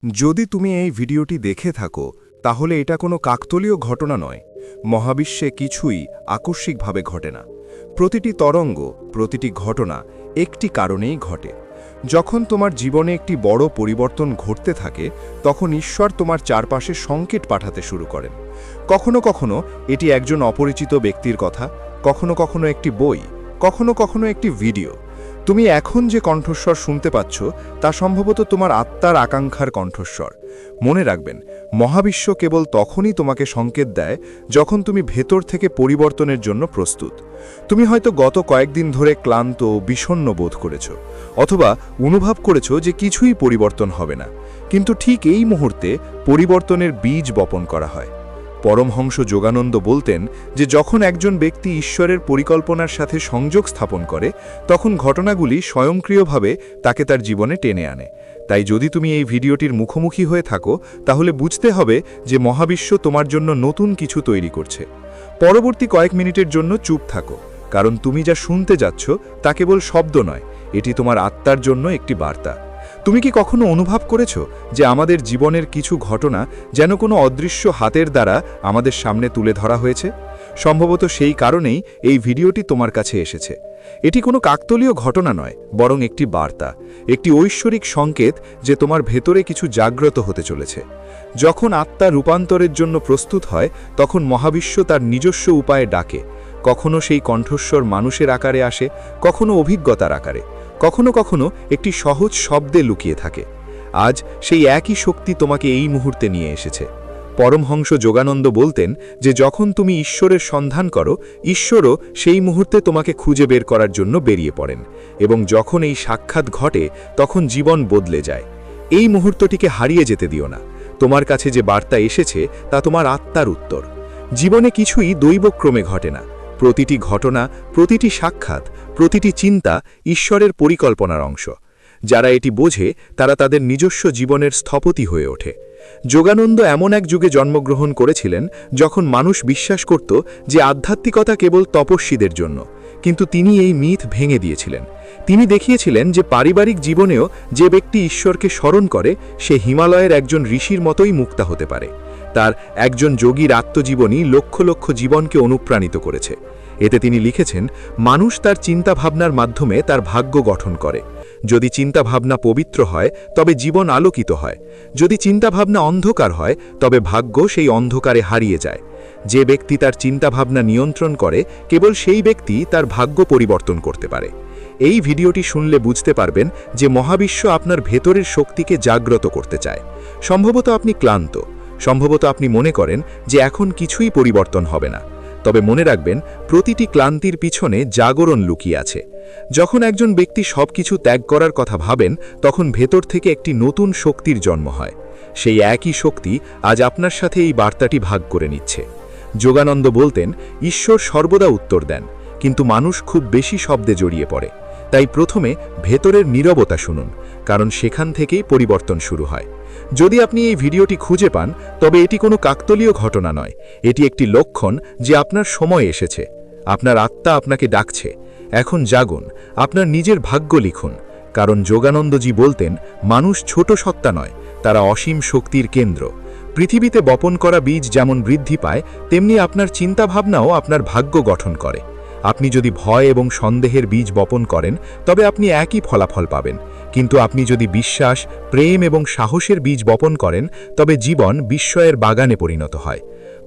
যদি তুমি এই ভিডিওটি দেখে থাকো তাহলে এটা কোনো কাকতালীয় ঘটনা নয়। মহাবিশ্বে কিছুই আকস্মিকভাবে ঘটে না। প্রতিটি তরঙ্গ, প্রতিটি ঘটনা একটি কারণেই ঘটে। যখন তোমার জীবনে একটি বড় পরিবর্তন ঘটতে থাকে তখন ঈশ্বর তোমার চারপাশে সংকেত পাঠাতে শুরু করেন। কখনো কখনো এটি একজন অপরিচিত ব্যক্তির কথা, কখনো কখনো একটি বই, কখনো কখনো একটি ভিডিও। তুমি এখন যে কণ্ঠস্বর শুনতে পাচ্ছ তা সম্ভবত তোমার আত্মার আকাঙ্ক্ষার কণ্ঠস্বর। মনে রাখবেন, মহাবিশ্ব কেবল তখনই তোমাকে সংকেত দেয় যখন তুমি ভেতর থেকে পরিবর্তনের জন্য প্রস্তুত। তুমি হয়তো গত কয়েকদিন ধরে ক্লান্ত ও বিষণ্ণ বোধ করেছ, অথবা অনুভব করেছ যে কিছুই পরিবর্তন হবে না। কিন্তু ঠিক এই মুহূর্তে পরিবর্তনের বীজ বপন করা হয়। পরমহংস যোগানন্দ বলতেন যে যখন একজন ব্যক্তি ঈশ্বরের পরিকল্পনার সাথে সংযোগ স্থাপন করে তখন ঘটনাগুলি স্বয়ংক্রিয়ভাবে তাকে তার জীবনে টেনে আনে। তাই যদি তুমি এই ভিডিওটির মুখোমুখি হয়ে থাকো তাহলে বুঝতে হবে যে মহাবিশ্ব তোমার জন্য নতুন কিছু তৈরি করছে। পরবর্তী কয়েক মিনিটের জন্য চুপ থাকো, কারণ তুমি যা শুনতে যাচ্ছ তা কেবল শব্দ নয়, এটি তোমার আত্মার জন্য একটি বার্তা। তুমি কি কখনো অনুভব করেছ যে আমাদের জীবনের কিছু ঘটনা যেন কোনো অদৃশ্য হাতের দ্বারা আমাদের সামনে তুলে ধরা হয়েছে? সম্ভবত সেই কারণেই এই ভিডিওটি তোমার কাছে এসেছে। এটি কোনো কাকতালীয় ঘটনা নয়, বরং একটি বার্তা, একটি ঐশ্বরিক সংকেত যে তোমার ভেতরে কিছু জাগ্রত হতে চলেছে। যখন আত্মা রূপান্তরের জন্য প্রস্তুত হয় তখন মহাবিশ্ব তার নিজস্ব উপায়ে ডাকে। কখনো সেই কণ্ঠস্বর মানুষের আকারে আসে, কখনো অভিজ্ঞতার আকারে, কখনো কখনো একটি সহজ শব্দে লুকিয়ে থাকে। আজ সেই একই শক্তি তোমাকে এই মুহূর্তে নিয়ে এসেছে। পরমহংস যোগানন্দ বলতেন যে যখন তুমি ঈশ্বরের সন্ধান করো, ঈশ্বরও সেই মুহূর্তে তোমাকে খুঁজে বের করার জন্য বেরিয়ে পড়েন, এবং যখন এই সাক্ষাৎ ঘটে তখন জীবন বদলে যায়। এই মুহূর্তটিকে হারিয়ে যেতে দিও না। তোমার কাছে যে বার্তা এসেছে তা তোমার আত্মার উত্তর। জীবনে কিছুই দৈবক্রমে ঘটে না। প্রতিটি ঘটনা, প্রতিটি সাক্ষাৎ, প্রতিটি চিন্তা ঈশ্বরের পরিকল্পনার অংশ। যারা এটি বোঝে তারা তাদের নিজস্ব জীবনের স্থপতি হয়ে ওঠে। যোগানন্দ এমন এক যুগে জন্মগ্রহণ করেছিলেন যখন মানুষ বিশ্বাস করত যে আধ্যাত্মিকতা কেবল তপস্বীদের জন্য, কিন্তু তিনি এই মিথ ভেঙে দিয়েছিলেন। তিনি দেখিয়েছিলেন যে পারিবারিক জীবনেও যে ব্যক্তি ঈশ্বরকে স্মরণ করে সে হিমালয়ের একজন ঋষির মতোই মুক্তা হতে পারে। তার একজন যোগীর আত্মজীবনী লক্ষ লক্ষ জীবনকে অনুপ্রাণিত করেছে। এতে তিনি লিখেছেন, মানুষ তার চিন্তাভাবনার মাধ্যমে তার ভাগ্য গঠন করে। যদি চিন্তাভাবনা পবিত্র হয় তবে জীবন আলোকিত হয়। যদি চিন্তাভাবনা অন্ধকার হয় তবে ভাগ্য সেই অন্ধকারে হারিয়ে যায়। যে ব্যক্তি তার চিন্তাভাবনা নিয়ন্ত্রণ করে কেবল সেই ব্যক্তি তার ভাগ্য পরিবর্তন করতে পারে। এই ভিডিওটি শুনলে বুঝতে পারবেন যে মহাবিশ্ব আপনার ভেতরের শক্তিকে জাগ্রত করতে চায়। সম্ভবত আপনি ক্লান্ত, সম্ভবত আপনি মনে করেন যে এখন কিছুই পরিবর্তন হবে না। তবে মনে রাখবেন, প্রতিটি ক্লান্তির পিছনে জাগরণ লুকিয়ে আছে। যখন একজন ব্যক্তি সবকিছু ত্যাগ করার কথা ভাবেন তখন ভেতর থেকে একটি নতুন শক্তির জন্ম হয়। সেই একই শক্তি আজ আপনার সাথে এই বার্তাটি ভাগ করে নিচ্ছে। যোগানন্দ বলতেন, ঈশ্বর সর্বদা উত্তর দেন, কিন্তু মানুষ খুব বেশি শব্দে জড়িয়ে পড়ে। তাই প্রথমে ভেতরের নীরবতা শুনুন, কারণ সেখান থেকেই পরিবর্তন শুরু হয়। যদি আপনি এই ভিডিওটি খুঁজে পান তবে এটি কোনো কাকতালীয় ঘটনা নয়, এটি একটি লক্ষণ যে আপনার সময় এসেছে। আপনার আত্মা আপনাকে ডাকছে। এখন জাগুন, আপনার নিজের ভাগ্য লিখুন। কারণ যোগানন্দজি বলতেন, মানুষ ছোট সত্তা নয়, তারা অসীম শক্তির কেন্দ্র। পৃথিবীতে বপন করা বীজ যেমন বৃদ্ধি পায় তেমনি আপনার চিন্তাভাবনাও আপনার ভাগ্য গঠন করে। আপনি যদি ভয় এবং সন্দেহের বীজ বপন করেন তবে আপনি একই ফলাফল পাবেন, কিন্তু আপনি যদি বিশ্বাস, প্রেম এবং সাহসের বীজ বপন করেন তবে জীবন বিস্ময়ের বাগানে পরিণত হয়।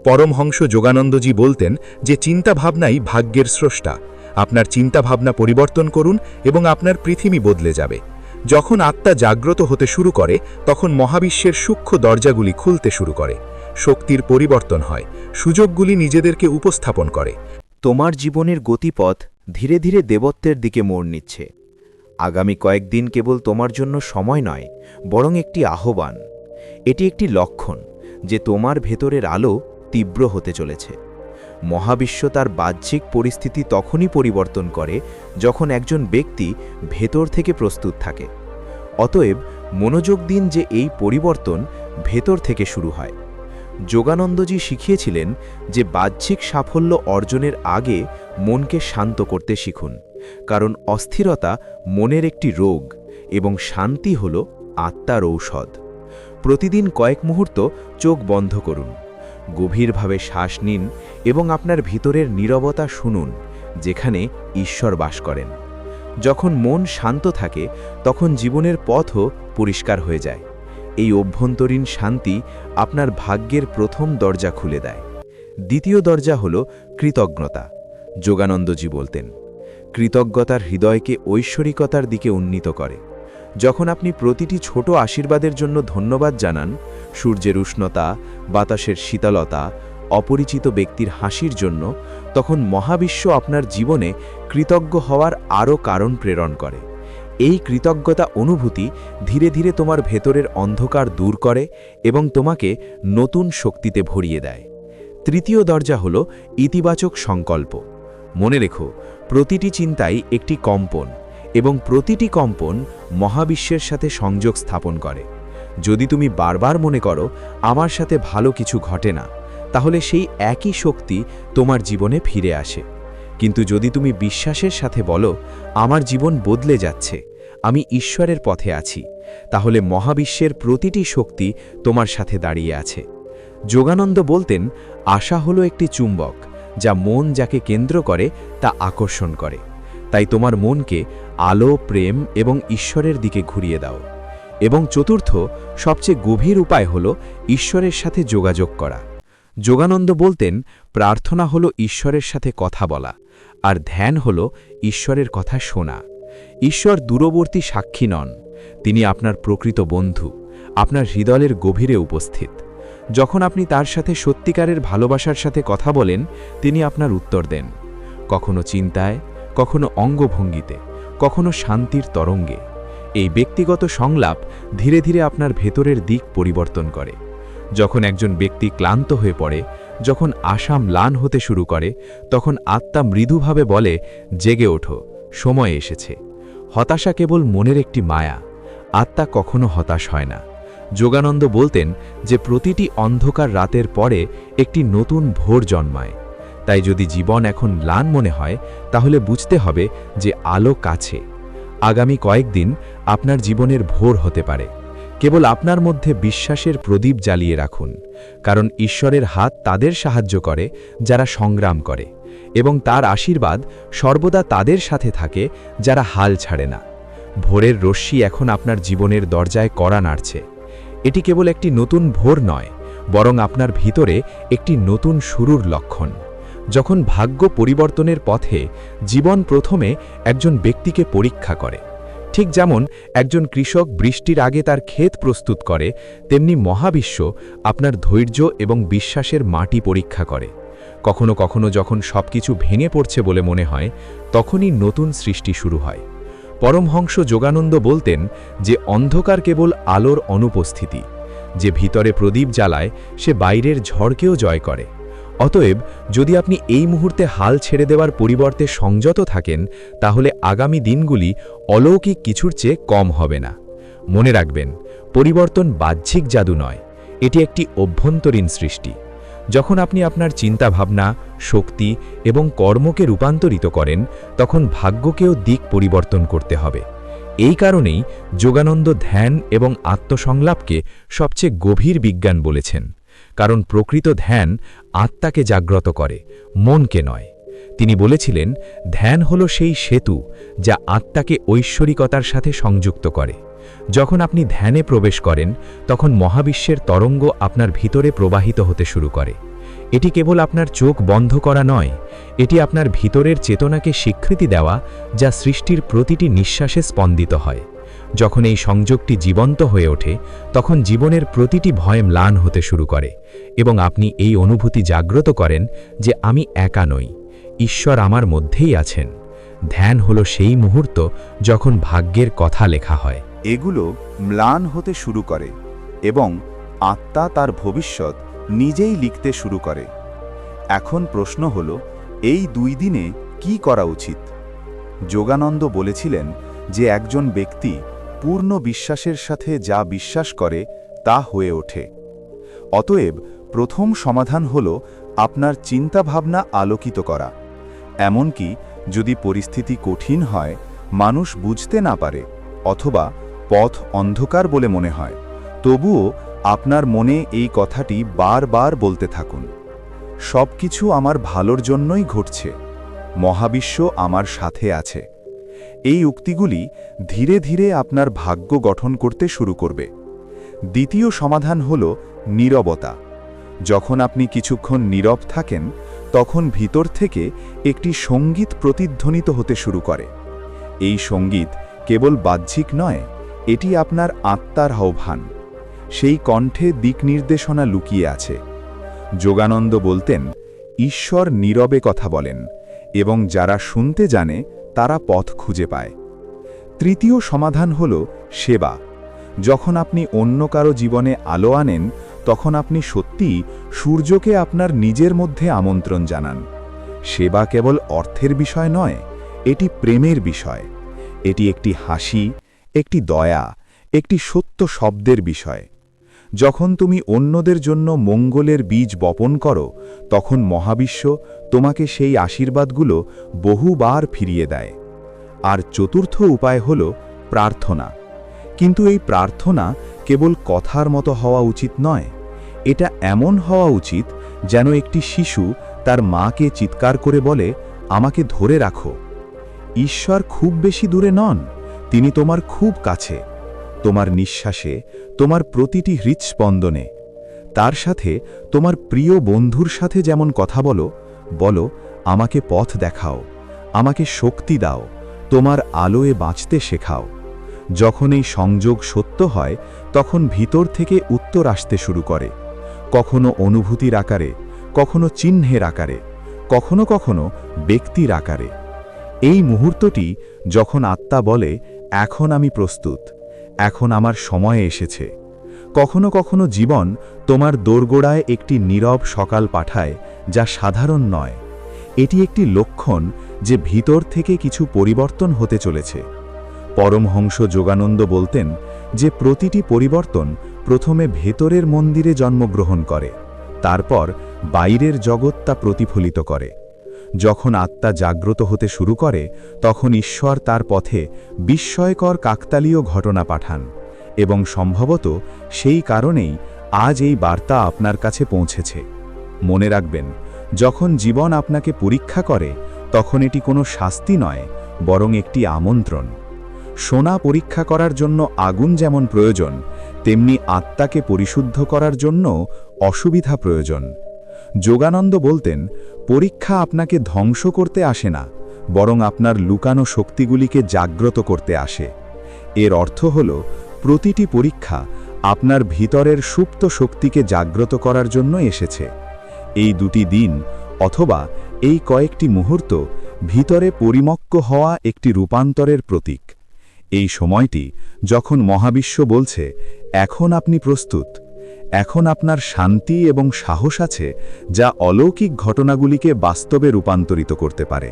পরমহংস যোগানন্দজি বলতেন যে চিন্তাভাবনাই ভাগ্যের স্রষ্টা। আপনার চিন্তাভাবনা পরিবর্তন করুন এবং আপনার পৃথিবী বদলে যাবে। যখন আত্মা জাগ্রত হতে শুরু করে তখন মহাবিশ্বের সূক্ষ্ম দরজাগুলি খুলতে শুরু করে। শক্তির পরিবর্তন হয়, সুযোগগুলি নিজেদেরকে উপস্থাপন করে। তোমার জীবনের গতিপথ ধীরে ধীরে দেবত্বের দিকে মোড় নিচ্ছে। আগামী কয়েকদিন কেবল তোমার জন্য সময় নয়, বরং একটি আহ্বান। এটি একটি লক্ষণ যে তোমার ভেতরের আলো তীব্র হতে চলেছে। মহাবিশ্ব তার বাহ্যিক পরিস্থিতি তখনই পরিবর্তন করে যখন একজন ব্যক্তি ভেতর থেকে প্রস্তুত থাকে। অতএব মনোযোগ দিন যে এই পরিবর্তন ভেতর থেকে শুরু হয়। যোগানন্দজি শিখিয়েছিলেন যে বাহ্যিক সাফল্য অর্জনের আগে মনকে শান্ত করতে শিখুন, কারণ অস্থিরতা মনের একটি রোগ এবং শান্তি হল আত্মার ঔষধ। প্রতিদিন কয়েক মুহূর্ত চোখ বন্ধ করুন, গভীরভাবে শ্বাস নিন এবং আপনার ভিতরের নীরবতা শুনুন, যেখানে ঈশ্বর বাস করেন। যখন মন শান্ত থাকে তখন জীবনের পথও পরিষ্কার হয়ে যায়। এই অভ্যন্তরীণ শান্তি আপনার ভাগ্যের প্রথম দরজা খুলে দেয়। দ্বিতীয় দরজা হল কৃতজ্ঞতা। যোগানন্দজি বলতেন, কৃতজ্ঞতার হৃদয়কে ঐশ্বরিকতার দিকে উন্নীত করে। যখন আপনি প্রতিটি ছোট আশীর্বাদের জন্য ধন্যবাদ জানান, সূর্যের উষ্ণতা, বাতাসের শীতলতা, অপরিচিত ব্যক্তির হাসির জন্য, তখন মহাবিশ্ব আপনার জীবনে কৃতজ্ঞ হওয়ার আরও কারণ প্রেরণ করে। এই কৃতজ্ঞতা অনুভূতি ধীরে ধীরে তোমার ভেতরের অন্ধকার দূর করে এবং তোমাকে নতুন শক্তিতে ভরিয়ে দেয়। তৃতীয় দরজা হল ইতিবাচক সংকল্প। মনে রেখো, প্রতিটি চিন্তাই একটি কম্পন এবং প্রতিটি কম্পন মহাবিশ্বের সাথে সংযোগ স্থাপন করে। যদি তুমি বারবার মনে করো আমার সাথে ভালো কিছু ঘটে না, তাহলে সেই একই শক্তি তোমার জীবনে ফিরে আসে। কিন্তু যদি তুমি বিশ্বাসের সাথে বলো আমার জীবন বদলে যাচ্ছে, আমি ঈশ্বরের পথে আছি, তাহলে মহাবিশ্বের প্রতিটি শক্তি তোমার সাথে দাঁড়িয়ে আছে। যোগানন্দ বলতেন, আশা হলো একটি চুম্বক, যা মন যাকে কেন্দ্র করে তা আকর্ষণ করে। তাই তোমার মনকে আলো, প্রেম এবং ঈশ্বরের দিকে ঘুরিয়ে দাও। এবং চতুর্থ, সবচেয়ে গভীর উপায় হল ঈশ্বরের সাথে যোগাযোগ করা। যোগানন্দ বলতেন, প্রার্থনা হলো ঈশ্বরের সাথে কথা বলা, আর ধ্যান হলো ঈশ্বরের কথা শোনা। ঈশ্বর দূরবর্তী সাক্ষী নন, তিনি আপনার প্রকৃত বন্ধু, আপনার হৃদয়ের গভীরে উপস্থিত। যখন আপনি তার সাথে সত্যিকারের ভালোবাসার সাথে কথা বলেন, তিনি আপনার উত্তর দেন, কখনো চিন্তায়, কখনো অঙ্গভঙ্গিতে, কখনো শান্তির তরঙ্গে। এই ব্যক্তিগত সংলাপ ধীরে ধীরে আপনার ভেতরের দিক পরিবর্তন করে। যখন একজন ব্যক্তি ক্লান্ত হয়ে পড়ে, যখন আশা ম্লান হতে শুরু করে, তখন আত্মা মৃদুভাবে বলে, জেগে ওঠো, সময় এসেছে। হতাশা কেবল মনের একটি মায়া, আত্মা কখনো হতাশ হয় না। যোগানন্দ বলতেন যে প্রতিটি অন্ধকার রাতের পরে একটি নতুন ভোর জন্মায়। তাই যদি জীবন এখন ম্লান মনে হয়, তাহলে বুঝতে হবে যে আলো কাছে। আগামী কয়েকদিন আপনার জীবনের ভোর হতে পারে। কেবল আপনার মধ্যে বিশ্বাসের প্রদীপ জ্বালিয়ে রাখুন, কারণ ঈশ্বরের হাত তাদের সাহায্য করে যারা সংগ্রাম করে, এবং তার আশীর্বাদ সর্বদা তাদের সাথে থাকে যারা হাল ছাড়ে না। ভোরের রশ্মি এখন আপনার জীবনের দরজায় কড়া নাড়ছে। এটি কেবল একটি নতুন ভোর নয়, বরং আপনার ভিতরে একটি নতুন শুরুর লক্ষণ। যখন ভাগ্য পরিবর্তনের পথে জীবন প্রথমে একজন ব্যক্তিকে পরীক্ষা করে, ঠিক যেমন একজন কৃষক বৃষ্টির আগে তার ক্ষেত প্রস্তুত করে, তেমনি মহাবিশ্ব আপনার ধৈর্য এবং বিশ্বাসের মাটি পরীক্ষা করে। কখনো কখনো যখন সবকিছু ভেঙে পড়ছে বলে মনে হয়, তখনই নতুন সৃষ্টি শুরু হয়। পরমহংস যোগানন্দ বলতেন যে অন্ধকার কেবল আলোর অনুপস্থিতি, যে ভিতরে প্রদীপ জ্বালায় সে বাইরের ঝড়কেও জয় করে। অতএব যদি আপনি এই মুহূর্তে হাল ছেড়ে দেওয়ার পরিবর্তে সংযত থাকেন, তাহলে আগামী দিনগুলি অলৌকিক কিছুর চেয়ে কম হবে না। মনে রাখবেন, পরিবর্তন বাহ্যিক জাদু নয়, এটি একটি অভ্যন্তরীণ সৃষ্টি। যখন আপনি আপনার চিন্তাভাবনা, শক্তি এবং কর্মকে রূপান্তরিত করেন, তখন ভাগ্যকেও দিক পরিবর্তন করতে হবে। এই কারণেই যোগানন্দ ধ্যান এবং আত্মসংলাপকে সবচেয়ে গভীর বিজ্ঞান বলেছেন, কারণ প্রকৃত ধ্যান আত্মাকে জাগ্রত করে, মনকে নয়। তিনি বলেছিলেন, ধ্যান হলো সেই সেতু যা আত্মাকে ঐশ্বরিকতার সাথে সংযুক্ত করে। যখন আপনি ধ্যানে প্রবেশ করেন, তখন মহাবিশ্বের তরঙ্গ আপনার ভিতরে প্রবাহিত হতে শুরু করে। এটি কেবল আপনার চোখ বন্ধ করা নয়, এটি আপনার ভিতরের চেতনাকে স্বীকৃতি দেওয়া, যা সৃষ্টির প্রতিটি নিঃশ্বাসে স্পন্দিত হয়। যখন এই সংযোগটি জীবন্ত হয়ে ওঠে, তখন জীবনের প্রতিটি ভয় ম্লান হতে শুরু করে এবং আপনি এই অনুভূতি জাগ্রত করেন যে আমি একা নই, ঈশ্বর আমার মধ্যেই আছেন। ধ্যান হলো সেই মুহূর্ত যখন ভাগ্যের কথা লেখা হয়। এগুলো ম্লান হতে শুরু করে এবং আত্মা তার ভবিষ্যৎ নিজেই লিখতে শুরু করে। এখন প্রশ্ন হল, এই 2 দিনে কি করা উচিত? যোগানন্দ বলেছিলেন যে একজন ব্যক্তি পূর্ণ বিশ্বাসের সাথে যা বিশ্বাস করে তা হয়ে ওঠে। অতএব প্রথম সমাধান হল আপনার চিন্তাভাবনা আলোকিত করা। এমনকি যদি পরিস্থিতি কঠিন হয়, মানুষ বুঝতে না পারে, অথবা পথ অন্ধকার বলে মনে হয়, তবুও আপনার মনে এই কথাটি বারবার বলতে থাকুন, সব কিছু আমার ভালোর জন্যই ঘটছে, মহাবিশ্ব আমার সাথে আছে। এই উক্তিগুলি ধীরে ধীরে আপনার ভাগ্য গঠন করতে শুরু করবে। দ্বিতীয় সমাধান হল নীরবতা। যখন আপনি কিছুক্ষণ নীরব থাকেন, তখন ভিতর থেকে একটি সঙ্গীত প্রতিধ্বনিত হতে শুরু করে। এই সঙ্গীত কেবল বাহ্যিক নয়, এটি আপনার আত্মার আহ্বান। সেই কণ্ঠে দিক নির্দেশনা লুকিয়ে আছে। যোগানন্দ বলতেন, ঈশ্বর নীরবে কথা বলেন এবং যারা শুনতে জানে তারা পথ খুঁজে পায়। তৃতীয় সমাধান হল সেবা। যখন আপনি অন্য কারো জীবনে আলো আনেন, তখন আপনি সত্যিই সূর্যকে আপনার নিজের মধ্যে আমন্ত্রণ জানান। সেবা কেবল অর্থের বিষয় নয়, এটি প্রেমের বিষয়। এটি একটি হাসি, একটি দয়া, একটি সত্য শব্দের বিষয়। যখন তুমি অন্যদের জন্য মঙ্গলের বীজ বপন করো, তখন মহাবিশ্ব তোমাকে সেই আশীর্বাদগুলো বহুবার ফিরিয়ে দেয়। আর চতুর্থ উপায় হল প্রার্থনা। কিন্তু এই প্রার্থনা কেবল কথার মতো হওয়া উচিত নয়। এটা এমন হওয়া উচিত যেন একটি শিশু তার মাকে চিৎকার করে বলে, আমাকে ধরে রাখো। ঈশ্বর খুব বেশি দূরে নন, তিনি তোমার খুব কাছে, তোমার নিঃশ্বাসে, তোমার প্রতিটি হৃৎস্পন্দনে। তার সাথে তোমার প্রিয় বন্ধুর সাথে যেমন কথা বলো, আমাকে পথ দেখাও, আমাকে শক্তি দাও, তোমার আলোয় বাঁচতে শেখাও। যখন এই সংযোগ সত্য হয়, তখন ভিতর থেকে উত্তর আসতে শুরু করে, কখনো অনুভূতির আকারে, কখনো চিহ্নের আকারে, কখনো কখনো ব্যক্তির আকারে। এই মুহূর্তটি যখন আত্মা বলে, এখন আমি প্রস্তুত, এখন আমার সময় এসেছে। কখনো কখনো জীবন তোমার দোরগোড়ায় একটি নীরব সকাল পাঠায়, যা সাধারণ নয়। এটি একটি লক্ষণ যে ভিতর থেকে কিছু পরিবর্তন হতে চলেছে। পরমহংস যোগানন্দ বলতেন যে প্রতিটি পরিবর্তন প্রথমে ভেতরের মন্দিরে জন্মগ্রহণ করে, তারপর বাইরের জগৎ তা প্রতিফলিত করে। যখন আত্মা জাগ্রত হতে শুরু করে, তখন ঈশ্বর তার পথে বিস্ময়কর কাকতালীয় ঘটনা পাঠান, এবং সম্ভবত সেই কারণেই আজ এই বার্তা আপনার কাছে পৌঁছেছে। মনে রাখবেন, যখন জীবন আপনাকে পরীক্ষা করে, তখন এটি কোনো শাস্তি নয়, বরং একটি আমন্ত্রণ। সোনা পরীক্ষা করার জন্য আগুন যেমন প্রয়োজন, তেমনি আত্মাকে পরিশুদ্ধ করার জন্য অসুবিধা প্রয়োজন। যোগানন্দ বলতেন, পরীক্ষা আপনাকে ধ্বংস করতে আসে না, বরং আপনার লুকানো শক্তিগুলিকে জাগ্রত করতে আসে। এর অর্থ হল, প্রতিটি পরীক্ষা আপনার ভিতরের সুপ্ত শক্তিকে জাগ্রত করার জন্য এসেছে। এই দুটি দিন অথবা এই কয়েকটি মুহূর্ত ভিতরে পরিমক্ক হওয়া একটি রূপান্তরের প্রতীক। এই সময়টি যখন মহাবিশ্ব বলছে, এখন আপনি প্রস্তুত, এখন আপনার শান্তি এবং সাহস আছে, যা অলৌকিক ঘটনাগুলিকে বাস্তবে রূপান্তরিত করতে পারে।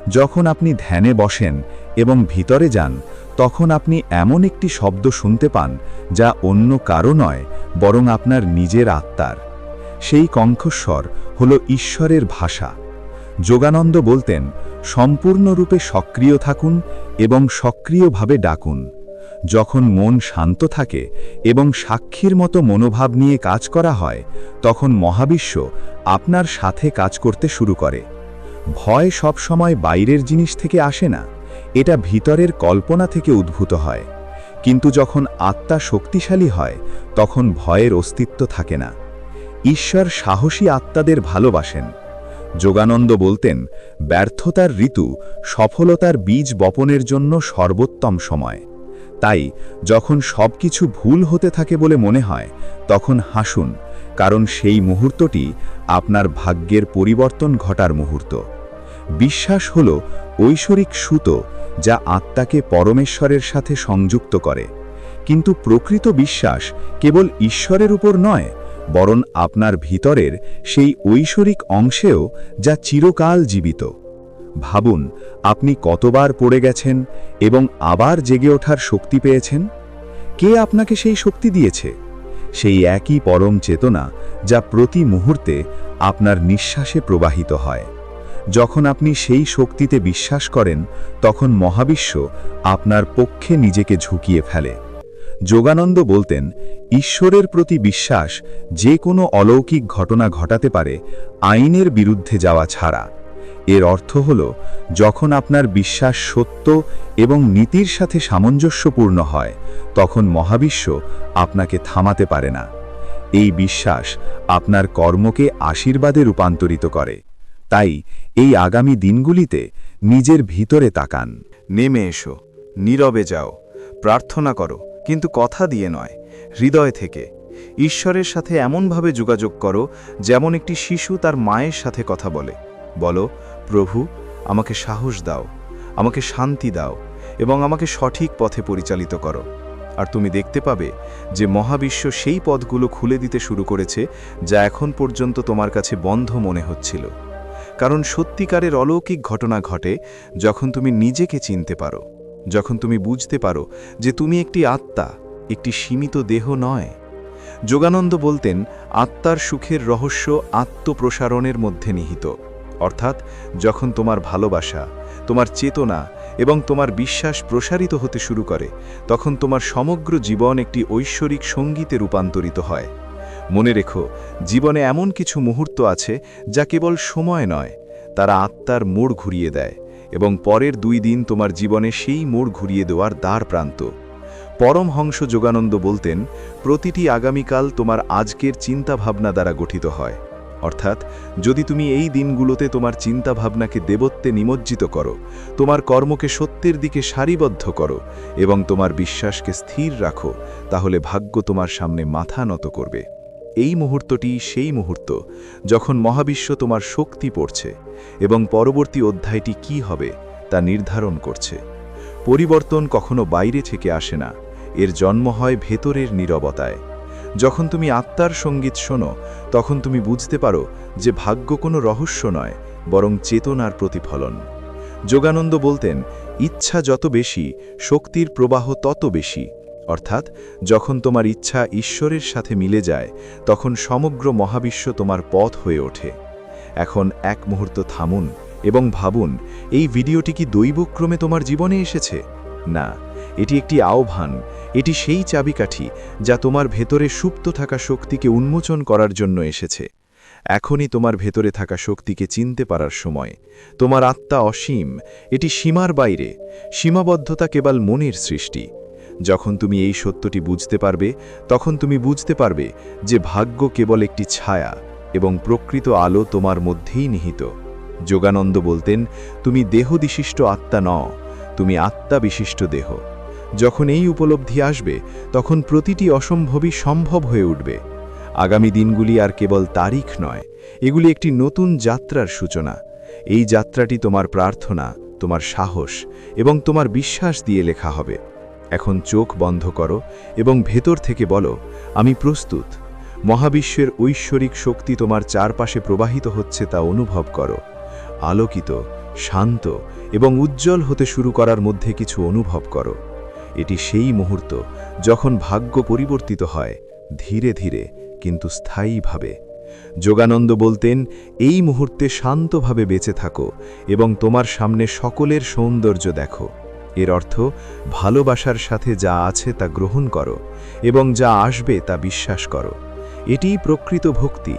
যখন আপনি ধ্যানে বসেন এবং ভিতরে যান, তখন আপনি এমন একটি শব্দ শুনতে পান যা অন্য কারো নয়, বরং আপনার নিজের আত্মার। সেই কণ্ঠস্বর হল ঈশ্বরের ভাষা। যোগানন্দ বলতেন, সম্পূর্ণরূপে সক্রিয় থাকুন এবং সক্রিয়ভাবে ডাকুন। যখন মন শান্ত থাকে এবং সাক্ষীর মতো মনোভাব নিয়ে কাজ করা হয়, তখন মহাবিশ্ব আপনার সাথে কাজ করতে শুরু করে। ভয় সবসময় বাইরের জিনিস থেকে আসে না, এটা ভিতরের কল্পনা থেকে উদ্ভূত হয়। কিন্তু যখন আত্মা শক্তিশালী হয়, তখন ভয়ের অস্তিত্ব থাকে না। ঈশ্বর সাহসী আত্মাদের ভালোবাসেন। যোগানন্দ বলতেন, ব্যর্থতার ঋতু সফলতার বীজ বপনের জন্য সর্বোত্তম সময়। তাই যখন সবকিছু ভুল হতে থাকে বলে মনে হয়, তখন হাসুন, কারণ সেই মুহূর্তটি আপনার ভাগ্যের পরিবর্তন ঘটার মুহূর্ত। বিশ্বাস হল ঐশ্বরিক সুতো যা আত্মাকে পরমেশ্বরের সাথে সংযুক্ত করে। কিন্তু প্রকৃত বিশ্বাস কেবল ঈশ্বরের উপর নয়, বরং আপনার ভিতরের সেই ঐশ্বরিক অংশেও, যা চিরকাল জীবিত। ভাবুন, আপনি কতবার পড়ে গেছেন এবং আবার জেগে ওঠার শক্তি পেয়েছেন? কে আপনাকে সেই শক্তি দিয়েছে? সেই একই পরম চেতনা যা প্রতি মুহূর্তে আপনার নিঃশ্বাসে প্রবাহিত হয়। যখন আপনি সেই শক্তিতে বিশ্বাস করেন, তখন মহাবিশ্ব আপনার পক্ষে নিজেকে ঝুঁকিয়ে ফেলে। যোগানন্দ বলতেন, ঈশ্বরের প্রতি বিশ্বাস যে কোনো অলৌকিক ঘটনা ঘটাতে পারে, আইনের বিরুদ্ধে যাওয়া ছাড়া। এর অর্থ হল, যখন আপনার বিশ্বাস সত্য এবং নীতির সাথে সামঞ্জস্যপূর্ণ হয়, তখন মহাবিশ্ব আপনাকে থামাতে পারে না। এই বিশ্বাস আপনার কর্মকে আশীর্বাদে রূপান্তরিত করে। তাই এই আগামী দিনগুলিতে নিজের ভিতরে তাকান। নেমে এসো, নীরবে যাও, প্রার্থনা করো, কিন্তু কথা দিয়ে নয়, হৃদয় থেকে। ঈশ্বরের সাথে এমনভাবে যোগাযোগ করো যেমন একটি শিশু তার মায়ের সাথে কথা বলে। বলো, প্রভু, আমাকে সাহস দাও, আমাকে শান্তি দাও এবং আমাকে সঠিক পথে পরিচালিত করো। আর তুমি দেখতে পাবে যে মহাবিশ্ব সেই পথগুলো খুলে দিতে শুরু করেছে যা এখন পর্যন্ত তোমার কাছে বন্ধ মনে হচ্ছিল। কারণ সত্যিকারের অলৌকিক ঘটনা ঘটে যখন তুমি নিজেকে চিনতে পারো, যখন তুমি বুঝতে পারো যে তুমি একটি আত্মা, একটি সীমিত দেহ নয়। যোগানন্দ বলতেন, আত্মার সুখের রহস্য আত্মপ্রসারণের মধ্যে নিহিত। অর্থাৎ যখন তোমার ভালোবাসা, তোমার চেতনা এবং তোমার বিশ্বাস প্রসারিত হতে শুরু করে, তখন তোমার সমগ্র জীবন একটি ঐশ্বরিক সঙ্গীতে রূপান্তরিত হয়। মনে রেখো, জীবনে এমন কিছু মুহূর্ত আছে যা কেবল সময় নয়, তারা আত্মার মোড় ঘুরিয়ে দেয় এবং পরের 2 দিন তোমার জীবনে সেই মোড় ঘুরিয়ে দেওয়ার দ্বার প্রান্ত। পরমহংস যোগানন্দ বলতেন, প্রতিটি আগামীকাল তোমার আজকের চিন্তাভাবনা দ্বারা গঠিত হয়। অর্থাৎ যদি তুমি এই দিনগুলোতে তোমার চিন্তাভাবনাকে দেবত্বে নিমজ্জিত করো, তোমার কর্মকে সত্যের দিকে সারিবদ্ধ করো এবং তোমার বিশ্বাসকে স্থির রাখো, তাহলে ভাগ্য তোমার সামনে মাথা নত করবে। এই মুহূর্তটি সেই মুহূর্ত যখন মহাবিশ্ব তোমার শক্তি পড়ছে এবং পরবর্তী অধ্যায়টি কি হবে তা নির্ধারণ করছে। পরিবর্তন কখনো বাইরে থেকে আসে না, এর জন্ম হয় ভেতরের নীরবতায়। যখন তুমি আত্মার সঙ্গীত শোনো, তখন তুমি বুঝতে পারো যে ভাগ্য কোনো রহস্য নয়, বরং চেতনার প্রতিফলন। যোগানন্দ বলতেন, ইচ্ছা যত বেশি, শক্তির প্রবাহ তত বেশি। অর্থাৎ যখন তোমার ইচ্ছা ঈশ্বরের সাথে মিলে যায়, তখন সমগ্র মহাবিশ্ব তোমার পথ হয়ে ওঠে। এখন এক মুহূর্ত থামুন এবং ভাবুন, এই ভিডিওটি কি দৈবক্রমে তোমার জীবনে এসেছে? না, এটি একটি আহ্বান। এটি সেই চাবিকাঠি যা তোমার ভেতরে সুপ্ত থাকা শক্তিকে উন্মোচন করার জন্য এসেছে। এখনই তোমার ভেতরে থাকা শক্তিকে চিনতে পারার সময়। তোমার আত্মা অসীম, এটি সীমার বাইরে। সীমাবদ্ধতা কেবল মনের সৃষ্টি। যখন তুমি এই সত্যটি বুঝতে পারবে, তখন তুমি বুঝতে পারবে যে ভাগ্য কেবল একটি ছায়া এবং প্রকৃত আলো তোমার মধ্যেই নিহিত। যোগানন্দ বলতেন, তুমি দেহবিশিষ্ট আত্মা নও, তুমি আত্মা বিশিষ্ট দেহ। যখন এই উপলব্ধি আসবে, তখন প্রতিটি অসম্ভবই সম্ভব হয়ে উঠবে। আগামী দিনগুলি আর কেবল তারিখ নয়, এগুলি একটি নতুন যাত্রার সূচনা। এই যাত্রাটি তোমার প্রার্থনা, তোমার সাহস এবং তোমার বিশ্বাস দিয়ে লেখা হবে। এখন চোখ বন্ধ করো এবং ভেতর থেকে বলো, আমি প্রস্তুত। মহাবিশ্বের ঐশ্বরিক শক্তি তোমার চারপাশে প্রবাহিত হচ্ছে তা অনুভব করো। আলোকিত, শান্ত এবং উজ্জ্বল হতে শুরু করার মধ্যে কিছু অনুভব করো। এটি সেই মুহূর্ত যখন ভাগ্য পরিবর্তিত হয়, ধীরে ধীরে কিন্তু স্থায়ীভাবে। যোগানন্দ বলতেন, এই মুহূর্তে শান্তভাবে বেঁচে থাকো এবং তোমার সামনে সকলের সৌন্দর্য দেখো। এর অর্থ, ভালোবাসার সাথে যা আছে তা গ্রহণ করো এবং যা আসবে তা বিশ্বাস করো। এটিই প্রকৃত ভক্তি।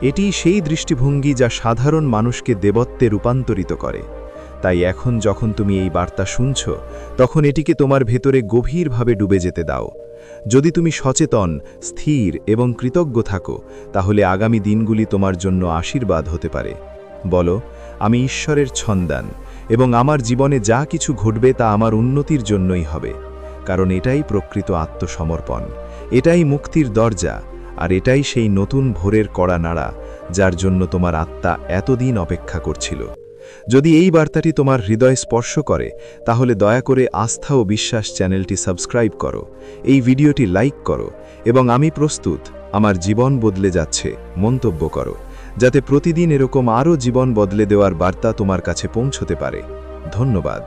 এটিই সেই দৃষ্টিভঙ্গি যা সাধারণ মানুষকে দেবত্বে রূপান্তরিত করে। তাই এখন যখন তুমি এই বার্তা শুনছ, তখন এটিকে তোমার ভেতরে গভীরভাবে ডুবে যেতে দাও। যদি তুমি সচেতন, স্থির এবং কৃতজ্ঞ থাকো, তাহলে আগামী দিনগুলি তোমার জন্য আশীর্বাদ হতে পারে। বলো, আমি ঈশ্বরের সন্তান এবং আমার জীবনে যা কিছু ঘটবে তা আমার উন্নতির জন্যই হবে। কারণ এটাই প্রকৃত আত্মসমর্পণ, এটাই মুক্তির দরজা, আর এটাই সেই নতুন ভোরের কড়া নাড়া যার জন্য তোমার আত্মা এতদিন অপেক্ষা করছিল। যদি এই বার্তাটি তোমার হৃদয় স্পর্শ করে, তাহলে দয়া করে আস্থা ও বিশ্বাস চ্যানেলটি সাবস্ক্রাইব করো, এই ভিডিওটি লাইক করো এবং আমি প্রস্তুত, আমার জীবন বদলে যাচ্ছে মন্তব্য করো, যাতে প্রতিদিন এরকম আরও জীবন বদলে দেওয়ার বার্তা তোমার কাছে পৌঁছতে পারে। ধন্যবাদ।